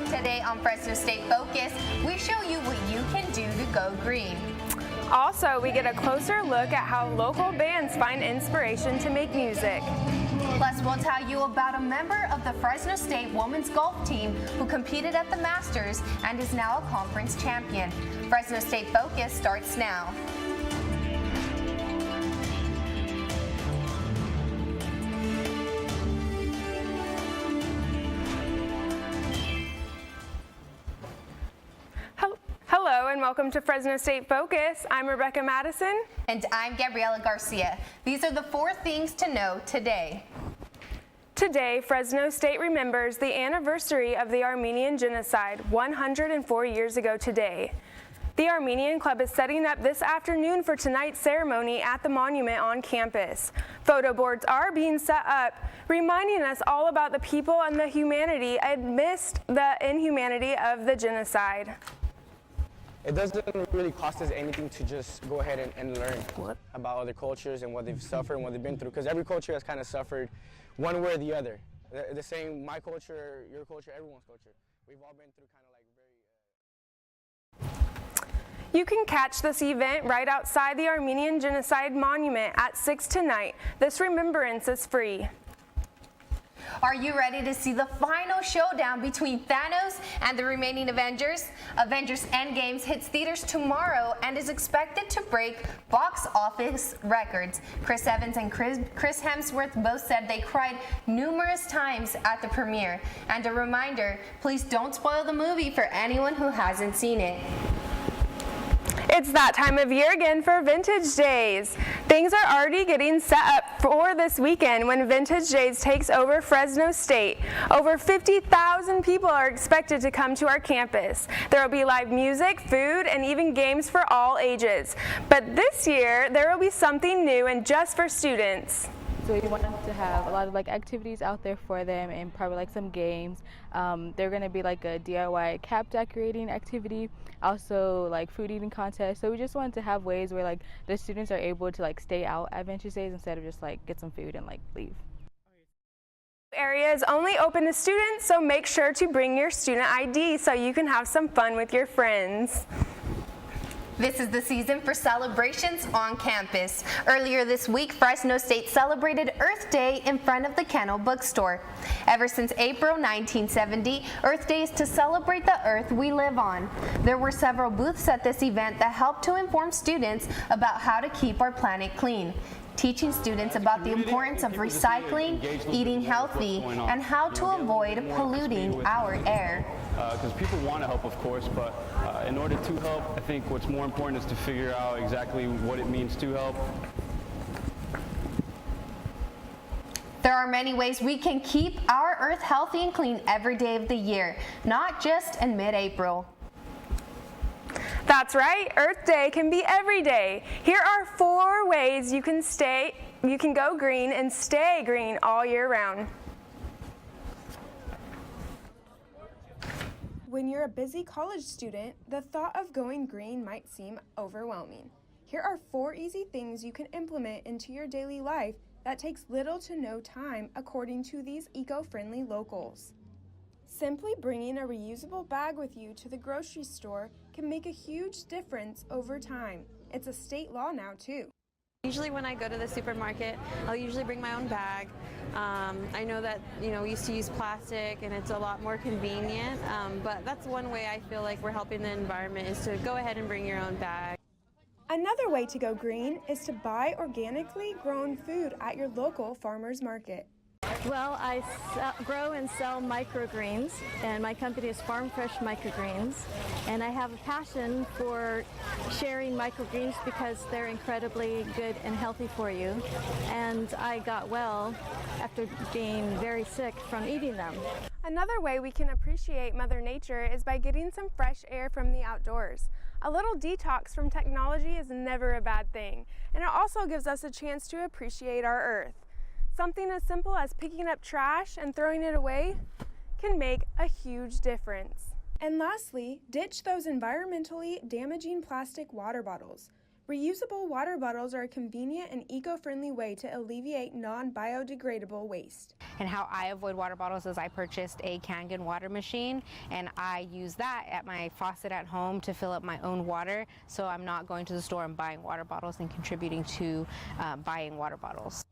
Today on Fresno State Focus, we show you what you can do to go green. Also, we get a closer look at how local bands find inspiration to make music. Plus, we'll tell you about a member of the Fresno State women's golf team who competed at the Masters and is now a conference champion. Fresno State Focus starts now. Hello and welcome to Fresno State Focus. I'm Rebecca Madison. And I'm Gabriela Garcia. These are the 4 things to know today. Today, Fresno State remembers the anniversary of the Armenian Genocide 104 years ago today. The Armenian Club is setting up this afternoon for tonight's ceremony at the monument on campus. Photo boards are being set up, reminding us all about the people and the humanity amidst the inhumanity of the genocide. It doesn't really cost us anything to just go ahead and learn about other cultures and what they've suffered and what they've been through, because every culture has kind of suffered one way or the other. The same, my culture, your culture, everyone's culture. We've all been through kind of like You can catch this event right outside the Armenian Genocide Monument at 6 tonight. This remembrance is free. Are you ready to see the final showdown between Thanos and the remaining Avengers? Avengers Endgame hits theaters tomorrow and is expected to break box office records. Chris Evans and Chris Hemsworth both said they cried numerous times at the premiere. And a reminder, please don't spoil the movie for anyone who hasn't seen it. It's that time of year again for Vintage Days. Things are already getting set up for this weekend when Vintage Days takes over Fresno State. Over 50,000 people are expected to come to our campus. There will be live music, food, and even games for all ages. But this year, there will be something new and just for students. So we wanted to have a lot of activities out there for them and probably some games. They're going to be a DIY cap decorating activity, also food eating contest. So we just wanted to have ways where the students are able to stay out at Vintage Days instead of just get some food and leave. Area is only open to students, so make sure to bring your student ID so you can have some fun with your friends. This is the season for celebrations on campus. Earlier this week, Fresno State celebrated Earth Day in front of the Kennel Bookstore. Ever since April 1970, Earth Day is to celebrate the earth we live on. There were several booths at this event that helped to inform students about how to keep our planet clean, teaching students about the importance of recycling, eating healthy, and how to avoid polluting our air. Because people want to help, of course, but in order to help, I think what's more important is to figure out exactly what it means to help. There are many ways we can keep our earth healthy and clean every day of the year, not just in mid-April. That's right, Earth Day can be every day. Here are 4 ways you can go green and stay green all year round. When you're a busy college student, the thought of going green might seem overwhelming. Here are 4 easy things you can implement into your daily life that takes little to no time according to these eco-friendly locals. Simply bringing a reusable bag with you to the grocery store can make a huge difference over time. It's a state law now, too. Usually when I go to the supermarket, I'll usually bring my own bag. I know that, we used to use plastic and it's a lot more convenient, but that's one way I feel like we're helping the environment is to go ahead and bring your own bag. Another way to go green is to buy organically grown food at your local farmer's market. Well, I grow and sell microgreens, and my company is Farm Fresh Microgreens, and I have a passion for sharing microgreens because they're incredibly good and healthy for you, and I got well after being very sick from eating them. Another way we can appreciate Mother Nature is by getting some fresh air from the outdoors. A little detox from technology is never a bad thing, and it also gives us a chance to appreciate our earth. Something as simple as picking up trash and throwing it away can make a huge difference. And lastly, ditch those environmentally damaging plastic water bottles. Reusable water bottles are a convenient and eco-friendly way to alleviate non-biodegradable waste. And how I avoid water bottles is I purchased a Kangen water machine, and I use that at my faucet at home to fill up my own water, so I'm not going to the store and buying water bottles and contributing to buying water bottles.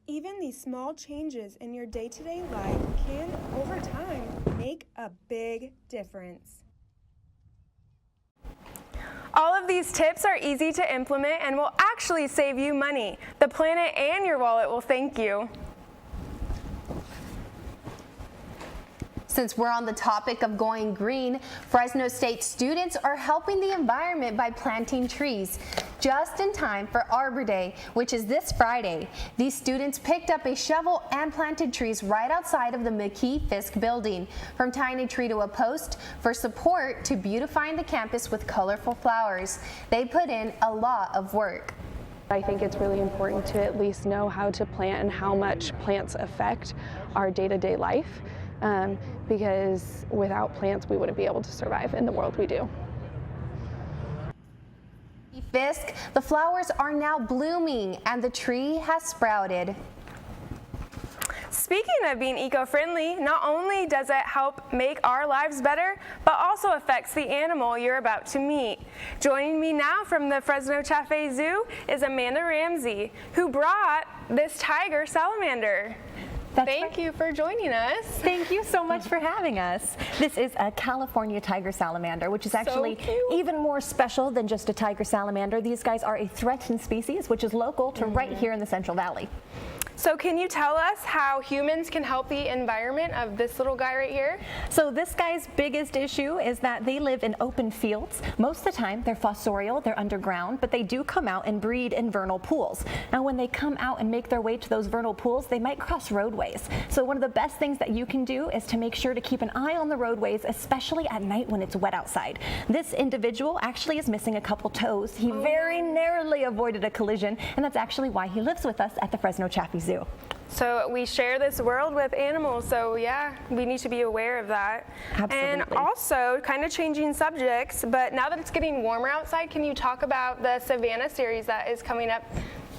Even these small changes in your day-to-day life can, over time, make a big difference. All of these tips are easy to implement and will actually save you money. The planet and your wallet will thank you. Since we're on the topic of going green, Fresno State students are helping the environment by planting trees just in time for Arbor Day, which is this Friday. These students picked up a shovel and planted trees right outside of the McKee-Fisk building, from tying a tree to a post for support to beautifying the campus with colorful flowers. They put in a lot of work. I think it's really important to at least know how to plant and how much plants affect our day-to-day life. Because without plants, we wouldn't be able to survive in the world we do. Fisk, the flowers are now blooming and the tree has sprouted. Speaking of being eco-friendly, not only does it help make our lives better, but also affects the animal you're about to meet. Joining me now from the Fresno Chaffee Zoo is Amanda Ramsey, who brought this tiger salamander. Thank you for joining us. Thank you so much for having us. This is a California tiger salamander, which is actually even more special than just a tiger salamander. These guys are a threatened species, which is local to right here in the Central Valley. So can you tell us how humans can help the environment of this little guy right here? So this guy's biggest issue is that they live in open fields. Most of the time they're fossorial, they're underground, but they do come out and breed in vernal pools. Now when they come out and make their way to those vernal pools, they might cross roadways. So one of the best things that you can do is to make sure to keep an eye on the roadways, especially at night when it's wet outside. This individual actually is missing a couple toes. He very narrowly avoided a collision, and that's actually why he lives with us at the Fresno Chaffee Zoo. So we share this world with animals, so yeah, we need to be aware of that. Absolutely. And also, kind of changing subjects, but now that it's getting warmer outside, can you talk about the Savannah series that is coming up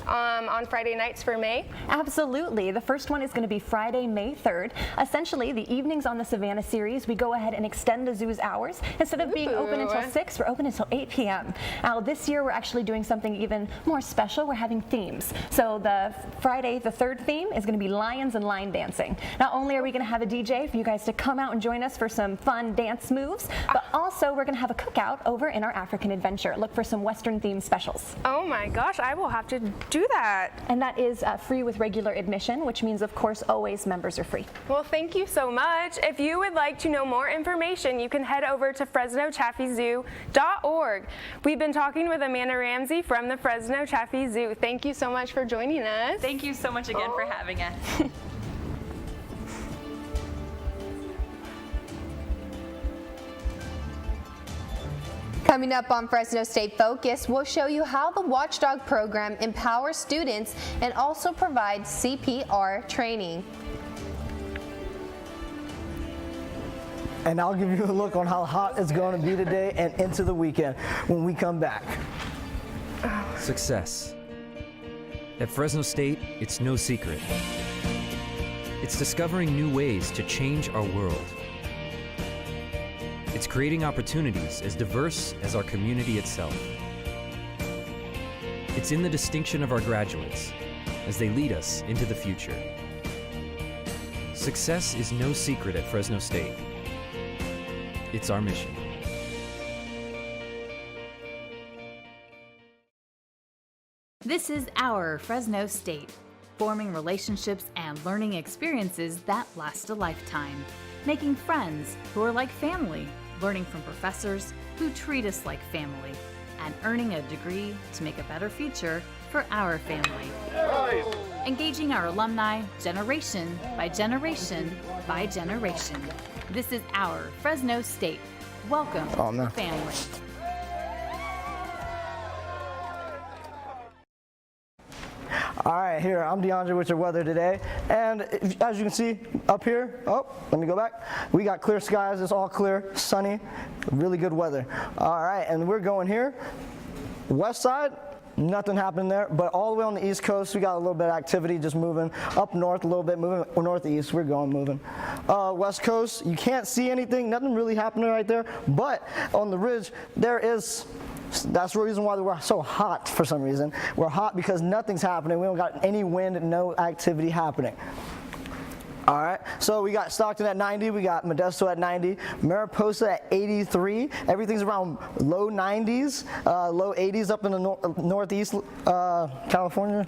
on Friday nights for May? Absolutely. The first one is going to be Friday, May 3rd. Essentially, the evenings on the Savannah series, we go ahead and extend the zoo's hours. Instead of being open until 6, we're open until 8 p.m. Now, this year, we're actually doing something even more special. We're having themes. So the Friday, the 3rd theme is going to be lions and line dancing. Not only are we going to have a DJ for you guys to come out and join us for some fun dance moves, but also we're going to have a cookout over in our African adventure. Look for some Western themed specials. Oh my gosh, I will have to do that. And that is free with regular admission, which means, of course, always members are free. Well, thank you so much. If you would like to know more information, you can head over to FresnoChaffeeZoo.org. We've been talking with Amanda Ramsey from the Fresno Chaffee Zoo. Thank you so much for joining us. Thank you so much again for having us. Coming up on Fresno State Focus, we'll show you how the Watchdog program empowers students and also provides CPR training. And I'll give you a look on how hot it's going to be today and into the weekend when we come back. Success. At Fresno State, it's no secret. It's discovering new ways to change our world. It's creating opportunities as diverse as our community itself. It's in the distinction of our graduates as they lead us into the future. Success is no secret at Fresno State. It's our mission. This is our Fresno State, forming relationships and learning experiences that last a lifetime, making friends who are like family, learning from professors who treat us like family, and earning a degree to make a better future for our family. Engaging our alumni generation by generation by generation. This is our Fresno State. Welcome to the family. All right, here, I'm DeAndre with your weather today. And as you can see up here, let me go back. We got clear skies, it's all clear, sunny, really good weather. All right, and we're going here, west side, Nothing happened there, but all the way on the East Coast, we got a little bit of activity just moving up north a little bit, moving northeast, we're moving. West Coast, you can't see anything, nothing really happening right there, but on the ridge, there is, that's the reason why we're so hot for some reason. We're hot because nothing's happening, we don't got any wind, no activity happening. All right, so we got Stockton at 90, we got Modesto at 90, Mariposa at 83. Everything's around low 90s, low 80s up in the northeast California.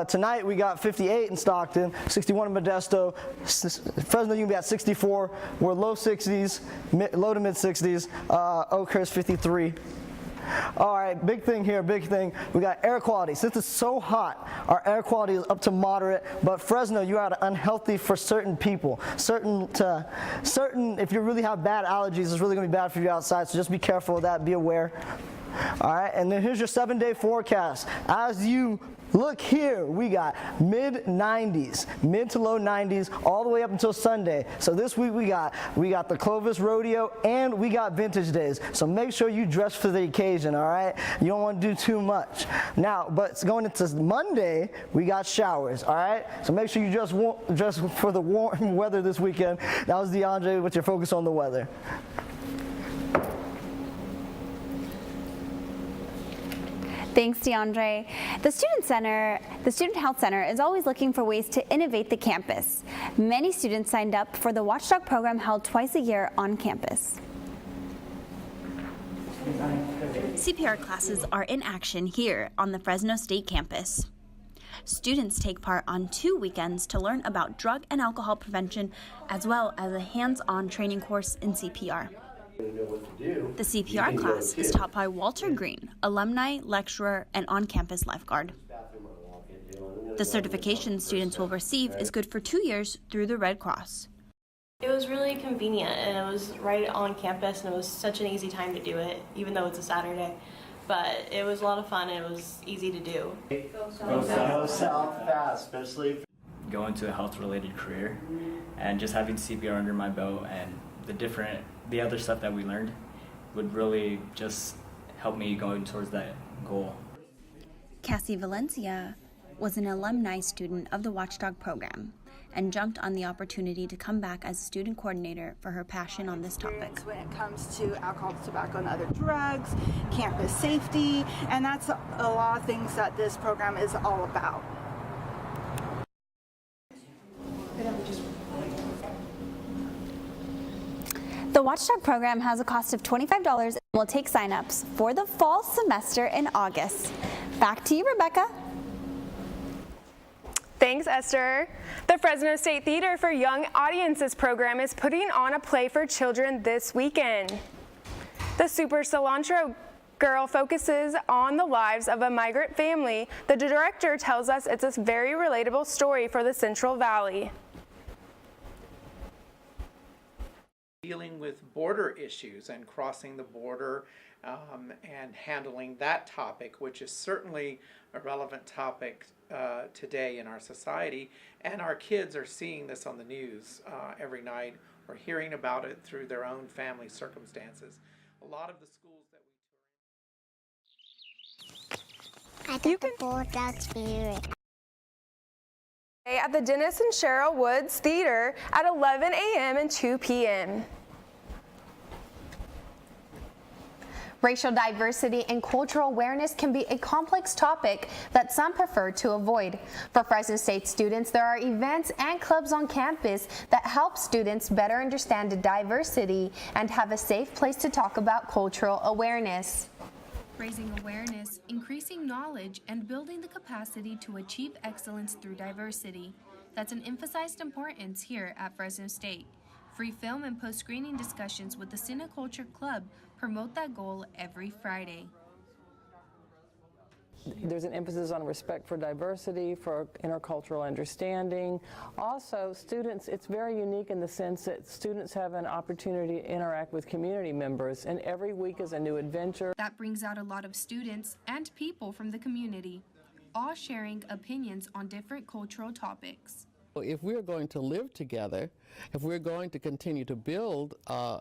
Tonight we got 58 in Stockton, 61 in Modesto. Fresno, you can be at 64. We're low 60s, low to mid 60s. Oakhurst 53. All right, big thing here, big thing. We got air quality. Since it's so hot, our air quality is up to moderate, but Fresno, you are unhealthy for certain people. Certain, if you really have bad allergies, it's really gonna be bad for you outside, so just be careful of that, be aware. All right, and then here's your 7-day forecast. As you look here, we got mid 90s, mid to low 90s, all the way up until Sunday. So this week we got the Clovis Rodeo and we got Vintage Days. So make sure you dress for the occasion, all right? You don't want to do too much. Now, but going into Monday, we got showers, all right? So make sure you dress for the warm weather this weekend. That was DeAndre with your focus on the weather. Thanks, DeAndre. The Student Health Center is always looking for ways to innovate the campus. Many students signed up for the Watchdog program held twice a year on campus. CPR classes are in action here on the Fresno State campus. Students take part on 2 weekends to learn about drug and alcohol prevention, as well as a hands-on training course in CPR. The CPR class is taught by Walter Green, alumni, lecturer, and on-campus lifeguard. The certification students will receive is good for 2 years through the Red Cross. It was really convenient, and it was right on campus, and it was such an easy time to do it, even though it's a Saturday. But it was a lot of fun, and it was easy to do. Go south fast, especially go into a health-related career, and just having CPR under my belt and the other stuff that we learned would really just help me going towards that goal. Cassie Valencia was an alumni student of the Watchdog program and jumped on the opportunity to come back as student coordinator for her passion on this topic. When it comes to alcohol, tobacco, and other drugs, campus safety, and that's a lot of things that this program is all about. The Watchdog program has a cost of $25 and will take sign-ups for the fall semester in August. Back to you, Rebecca. Thanks, Esther. The Fresno State Theater for Young Audiences program is putting on a play for children this weekend. The Super Cilantro Girl focuses on the lives of a migrant family. The director tells us it's a very relatable story for the Central Valley. Dealing with border issues and crossing the border and handling that topic, which is certainly a relevant topic today in our society. And our kids are seeing this on the news every night or hearing about it through their own family circumstances. A lot of the schools that I got the bored out spirit. At the Dennis and Cheryl Woods Theater at 11 a.m. and 2 p.m. Racial diversity and cultural awareness can be a complex topic that some prefer to avoid. For Fresno State students, there are events and clubs on campus that help students better understand the diversity and have a safe place to talk about cultural awareness. Raising awareness, increasing knowledge, and building the capacity to achieve excellence through diversity. That's an emphasized importance here at Fresno State. Free film and post-screening discussions with the Cineculture Club promote that goal every Friday. There's an emphasis on respect for diversity, for intercultural understanding. Also, students, it's very unique in the sense that students have an opportunity to interact with community members, and every week is a new adventure. That brings out a lot of students and people from the community, all sharing opinions on different cultural topics. If we're going to live together, if we're going to continue to build a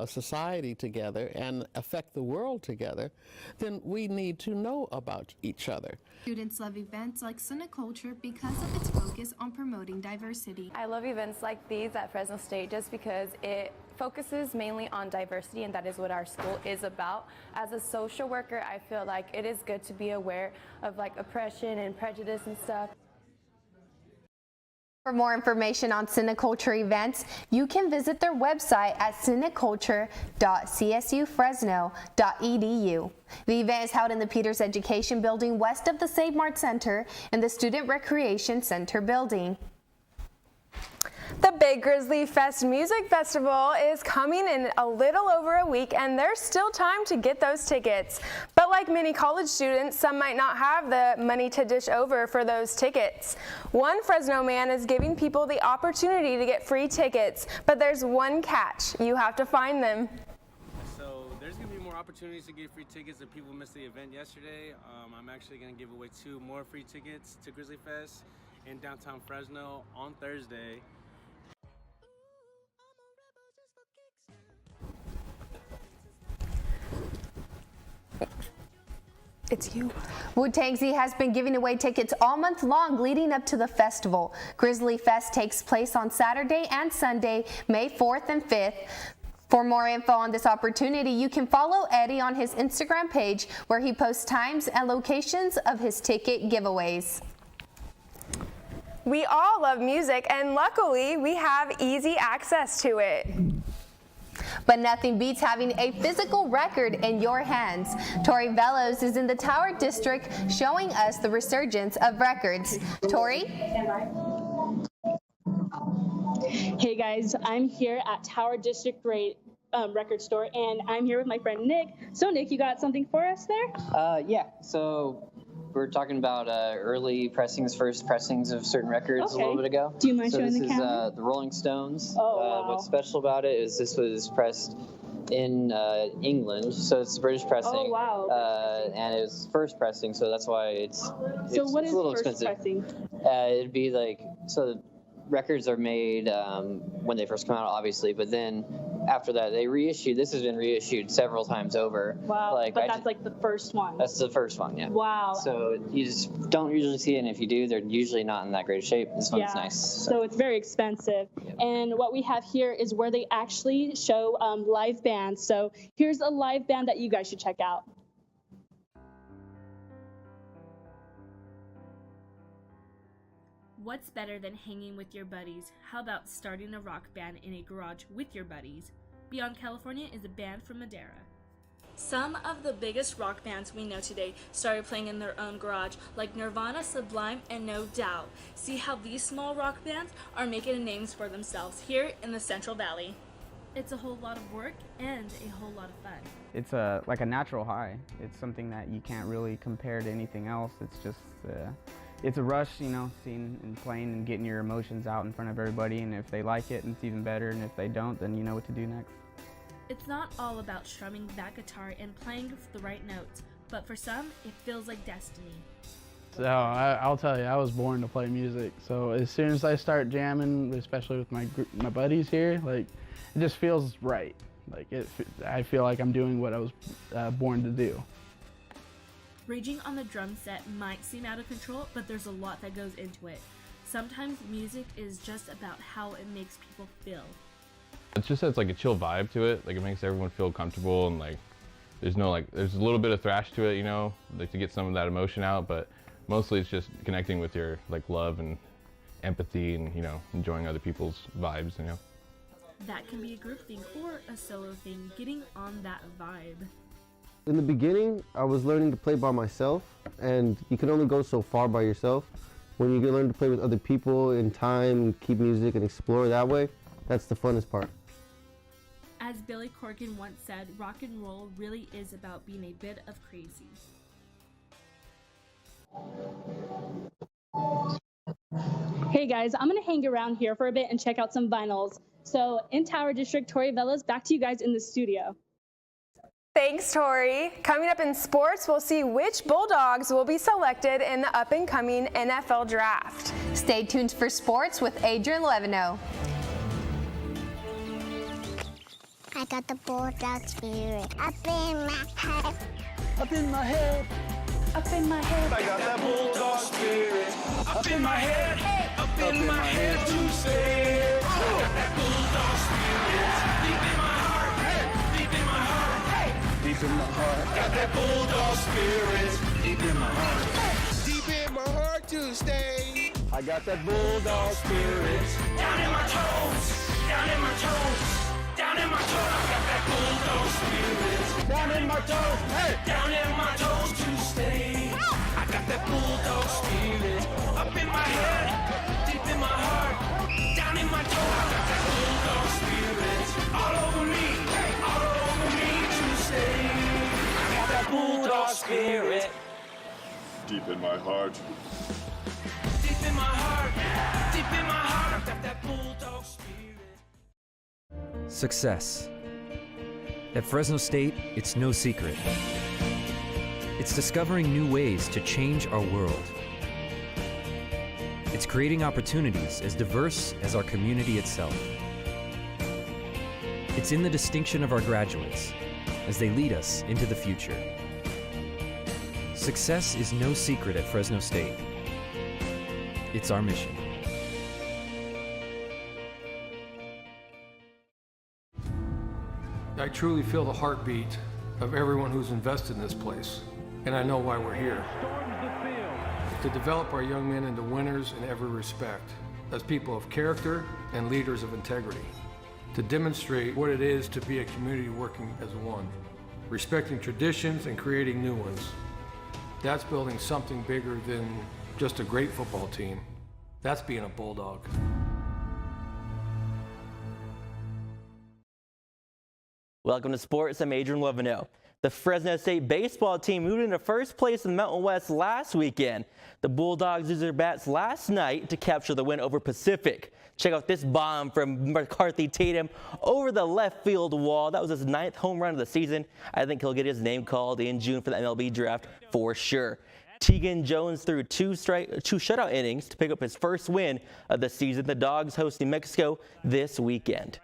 society together and affect the world together, then we need to know about each other. Students love events like Cineculture because of its focus on promoting diversity. I love events like these at Fresno State just because it focuses mainly on diversity, and that is what our school is about. As a social worker, I feel like it is good to be aware of like oppression and prejudice and stuff. For more information on Cineculture events, you can visit their website at cineculture.csufresno.edu. The event is held in the Peters Education Building west of the Save Mart Center and the Student Recreation Center building. The Big Grizzly Fest Music Festival is coming in a little over a week, and there's still time to get those tickets. But like many college students, some might not have the money to dish over for those tickets. One Fresno man is giving people the opportunity to get free tickets, but there's one catch. You have to find them. So there's going to be more opportunities to get free tickets if people missed the event yesterday. I'm actually going to give away 2 more free tickets to Grizzly Fest in downtown Fresno on Thursday. It's you. Wu-Tangzy has been giving away tickets all month long leading up to the festival. Grizzly Fest takes place on Saturday and Sunday, May 4th and 5th. For more info on this opportunity, you can follow Eddie on his Instagram page where he posts times and locations of his ticket giveaways. We all love music, and luckily we have easy access to it. But nothing beats having a physical record in your hands. Tori Velos is in the Tower District showing us the resurgence of records. Tori? Hey guys, I'm here at Tower District Record Store, and I'm here with my friend Nick. So Nick, you got something for us there? Yeah, so we're talking about early pressings, first pressings of certain records a little bit ago. Do you mind showing the camera? So this is the Rolling Stones. Oh, wow. What's special about it is this was pressed in England, so it's British pressing. Oh, wow. And it was first pressing, so that's why it's what a is little first expensive. pressing? It'd be like, so records are made when they first come out, obviously, but then after that they reissue. This has been reissued several times over. Wow, but that's like the first one. That's the first one, yeah. Wow. So you just don't usually see it, and if you do, they're usually not in that great shape. This one's nice. So it's very expensive. And what we have here is where they actually show live bands. So here's a live band that you guys should check out. What's better than hanging with your buddies? How about starting a rock band in a garage with your buddies? Beyond California is a band from Madera. Some of the biggest rock bands we know today started playing in their own garage, like Nirvana, Sublime, and No Doubt. See how these small rock bands are making names for themselves here in the Central Valley. It's a whole lot of work and a whole lot of fun. It's like a natural high. It's something that you can't really compare to anything else. It's just it's a rush, you know, seeing and playing and getting your emotions out in front of everybody, and if they like it, it's even better, and if they don't, then you know what to do next. It's not all about strumming that guitar and playing the right notes, but for some, it feels like destiny. So I'll tell you, I was born to play music. So as soon as I start jamming, especially with my buddies here, like it just feels right. Like I feel like I'm doing what I was born to do. Raging on the drum set might seem out of control, but there's a lot that goes into it. Sometimes music is just about how it makes people feel. It's just it's like a chill vibe to it. Like it makes everyone feel comfortable, and like there's a little bit of thrash to it, you know, like to get some of that emotion out, but mostly it's just connecting with your like love and empathy and, you know, enjoying other people's vibes, you know. That can be a group thing or a solo thing, getting on that vibe. In the beginning, I was learning to play by myself, and you can only go so far by yourself. When you learn to play with other people in time, keep music and explore that way, that's the funnest part. As Billy Corgan once said, rock and roll really is about being a bit of crazy. Hey guys, I'm gonna hang around here for a bit and check out some vinyls. So in Tower District, Tori Velos, back to you guys in the studio. Thanks, Tori. Coming up in sports, we'll see which Bulldogs will be selected in the up-and-coming NFL Draft. Stay tuned for sports with Adrian Levino. I got the Bulldog spirit up in my head. Up in my head. Up in my head. I got that Bulldog spirit. Up in my head. Up in my head to stay. I got that Bulldog spirit. Deep in my heart. Deep in my heart. Deep in my heart. Got that Bulldog spirit. Deep in my heart. Deep in my heart to stay. I got that Bulldog spirit. Down in my toes. Down in my toes. Down in my toes, I got that Bulldog spirit. Down in my toes, hey! Down in my toes to stay. I got that Bulldog spirit. Up in my head, deep in my heart. Down in my toes, I got that Bulldog spirit. All over me to stay. I got that Bulldog spirit. Deep in my heart. Deep in my heart, deep in my heart. I got that Bulldog spirit. Success. At Fresno State, it's no secret. It's discovering new ways to change our world. It's creating opportunities as diverse as our community itself. It's in the distinction of our graduates as they lead us into the future. Success is no secret at Fresno State. It's our mission. I truly feel the heartbeat of everyone who's invested in this place, and I know why we're here. To develop our young men into winners in every respect, as people of character and leaders of integrity. To demonstrate what it is to be a community working as one, respecting traditions and creating new ones. That's building something bigger than just a great football team. That's being a Bulldog. Welcome to Sports. I'm Adrian Levino. The Fresno State baseball team moved into first place in the Mountain West last weekend. The Bulldogs used their bats last night to capture the win over Pacific. Check out this bomb from McCarthy Tatum over the left field wall. That was his 9th home run of the season. I think he'll get his name called in June for the MLB draft for sure. Tegan Jones threw two shutout innings to pick up his first win of the season. The Dogs hosting Mexico this weekend.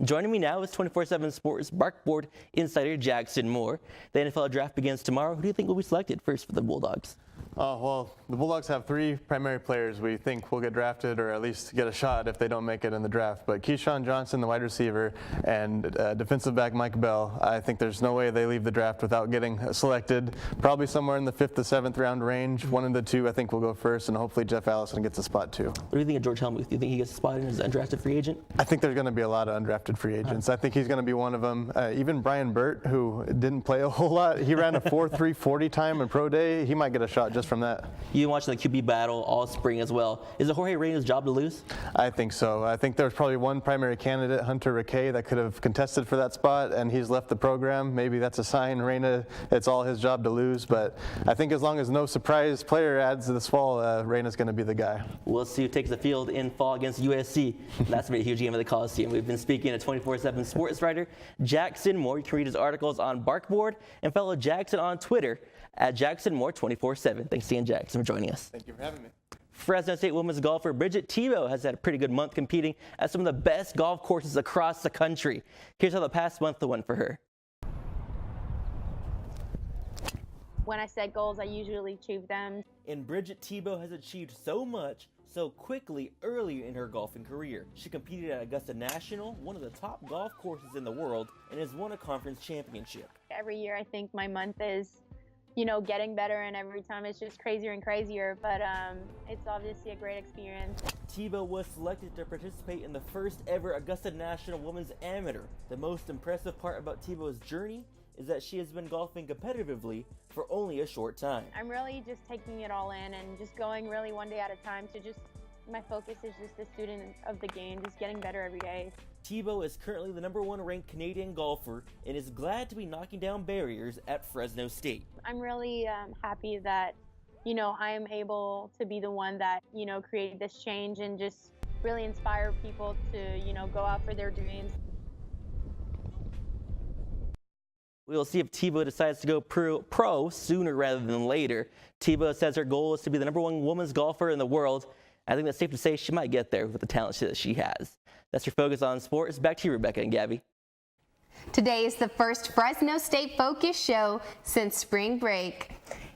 Joining me now is 24/7 Sports Barkboard insider Jackson Moore. The NFL draft begins tomorrow. Who do you think will be selected first for the Bulldogs? Well, the Bulldogs have 3 primary players we think will get drafted or at least get a shot if they don't make it in the draft. But Keyshawn Johnson, the wide receiver, and defensive back Mike Bell, I think there's no way they leave the draft without getting selected. Probably somewhere in the 5th to 7th round range. One of the 2 I think will go first, and hopefully Jeff Allison gets a spot too. What do you think of George Helmuth? Do you think he gets a spot in as an undrafted free agent? I think there's going to be a lot of undrafted free agents. I think he's going to be one of them. Even Brian Burt, who didn't play a whole lot, he ran a 4.340 time in pro day. He might get a shot just from that. You've been watching the QB battle all spring as well. Is it Jorge Reyna's job to lose? I think so. I think there's probably one primary candidate, Hunter Riquet, that could have contested for that spot, and he's left the program. Maybe that's a sign Reyna, it's all his job to lose. But I think as long as no surprise player adds this fall, Reyna's going to be the guy. We'll see who takes the field in fall against USC. That's going to be a huge game of the Coliseum. We've been speaking to 24/7 sports writer Jackson Moore. You can read his articles on Barkboard and follow Jackson on Twitter at Jackson Moore 24/7. Thanks again, Jackson, for joining us. Thank you for having me. Fresno State women's golfer Bridget Tebow has had a pretty good month competing at some of the best golf courses across the country. Here's how the past month went for her. When I set goals, I usually achieve them. And Bridget Tebow has achieved so much so quickly earlier in her golfing career. She competed at Augusta National, one of the top golf courses in the world, and has won a conference championship. Every year I think my month is, getting better, and every time it's just crazier and crazier, but it's obviously a great experience. Tebow was selected to participate in the first ever Augusta National Women's Amateur. The most impressive part about Tebow's journey is that she has been golfing competitively for only a short time. I'm really just taking it all in and just going really one day at a time to my focus is just the student of the game, just getting better every day. Tebow is currently the #1 ranked Canadian golfer and is glad to be knocking down barriers at Fresno State. I'm really happy that, I'm able to be the one that, created this change and just really inspire people to, go out for their dreams. We'll see if Tebow decides to go pro sooner rather than later. Tebow says her goal is to be the #1 women's golfer in the world. I think that's safe to say she might get there with the talent that she has. That's your Focus on Sports. Back to you, Rebecca and Gabby. Today is the first Fresno State Focus show since spring break.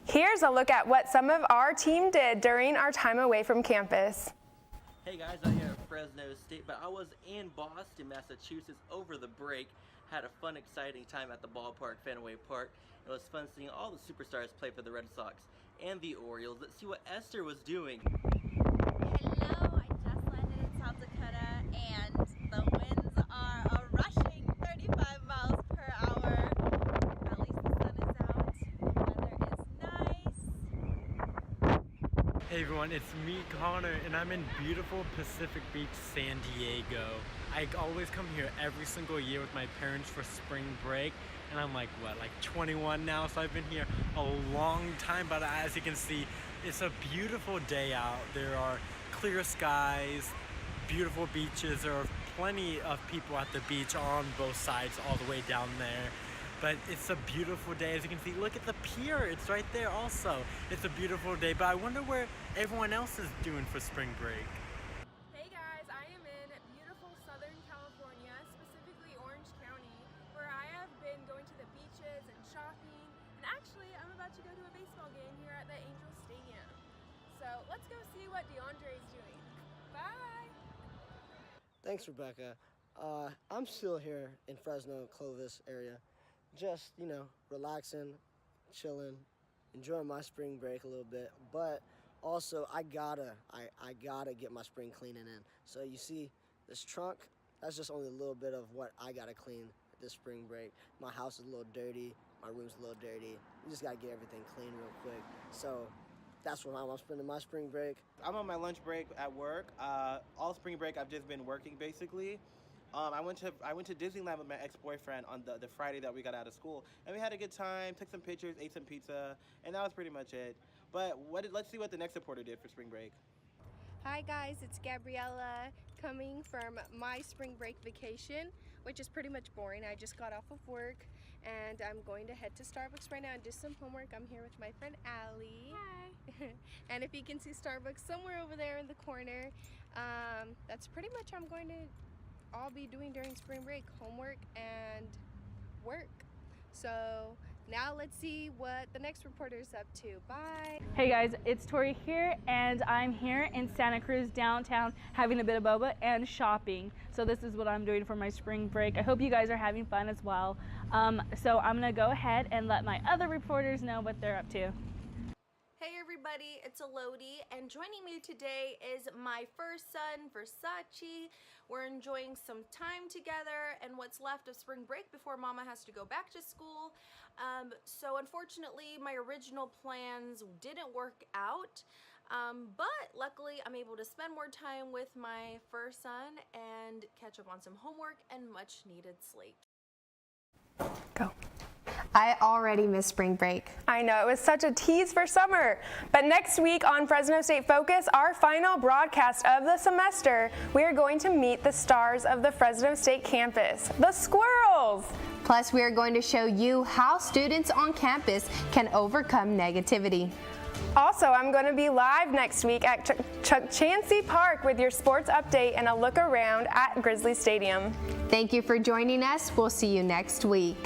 Here's a look at what some of our team did during our time away from campus. Hey guys, I'm here at Fresno State, but I was in Boston, Massachusetts over the break. Had a fun, exciting time at the ballpark, Fenway Park. It was fun seeing all the superstars play for the Red Sox and the Orioles. Let's see what Esther was doing. Hello, I just landed in South Dakota, and the winds are a rushing 35 miles per hour. At least the sun is out. The weather is nice. Hey everyone, it's me, Connor, and I'm in beautiful Pacific Beach, San Diego. I always come here every single year with my parents for spring break, and I'm like 21 now, so I've been here a long time. But as you can see, it's a beautiful day out. There are clear skies, beautiful beaches. There are plenty of people at the beach on both sides all the way down there. But it's a beautiful day. As you can see, look at the pier. It's right there also. It's a beautiful day, but I wonder where everyone else is doing for spring break. Hey guys, I am in beautiful Southern California, specifically Orange County, where I have been going to the beaches and shopping. And actually, I'm about to go to a baseball game here at the Angel Stadium. So let's go see what DeAndre is doing. Bye! Thanks, Rebecca. I'm still here in Fresno, Clovis area. Just, relaxing, chilling, enjoying my spring break a little bit. But also, I gotta get my spring cleaning in. So you see this trunk, that's just only a little bit of what I gotta clean this spring break. My house is a little dirty, my room's a little dirty. We just gotta get everything clean real quick. So that's what I'm spending my spring break. I'm on my lunch break at work. All spring break, I've just been working basically. I went to Disneyland with my ex-boyfriend on the Friday that we got out of school, and we had a good time. Took some pictures, ate some pizza, and that was pretty much it. But let's see what the next reporter did for spring break. Hi guys, it's Gabriella coming from my spring break vacation, which is pretty much boring. I just got off of work and I'm going to head to Starbucks right now and do some homework. I'm here with my friend Allie. Hi. And if you can see Starbucks somewhere over there in the corner, that's pretty much I'm going to all be doing during spring break, homework and work. So now let's see what the next reporter's up to. Bye. Hey guys, it's Tori here, and I'm here in Santa Cruz downtown having a bit of boba and shopping. So this is what I'm doing for my spring break. I hope you guys are having fun as well. So I'm gonna go ahead and let my other reporters know what they're up to. Hey everybody, it's Elodie, and joining me today is my first son, Versace. We're enjoying some time together and what's left of spring break before Mama has to go back to school. So unfortunately, my original plans didn't work out, but luckily I'm able to spend more time with my first son and catch up on some homework and much needed sleep. Go. I already miss spring break. I know, it was such a tease for summer. But next week on Fresno State Focus, our final broadcast of the semester, we are going to meet the stars of the Fresno State campus, the squirrels. Plus, we are going to show you how students on campus can overcome negativity. Also, I'm going to be live next week at Chansey Park with your sports update and a look around at Grizzly Stadium. Thank you for joining us. We'll see you next week.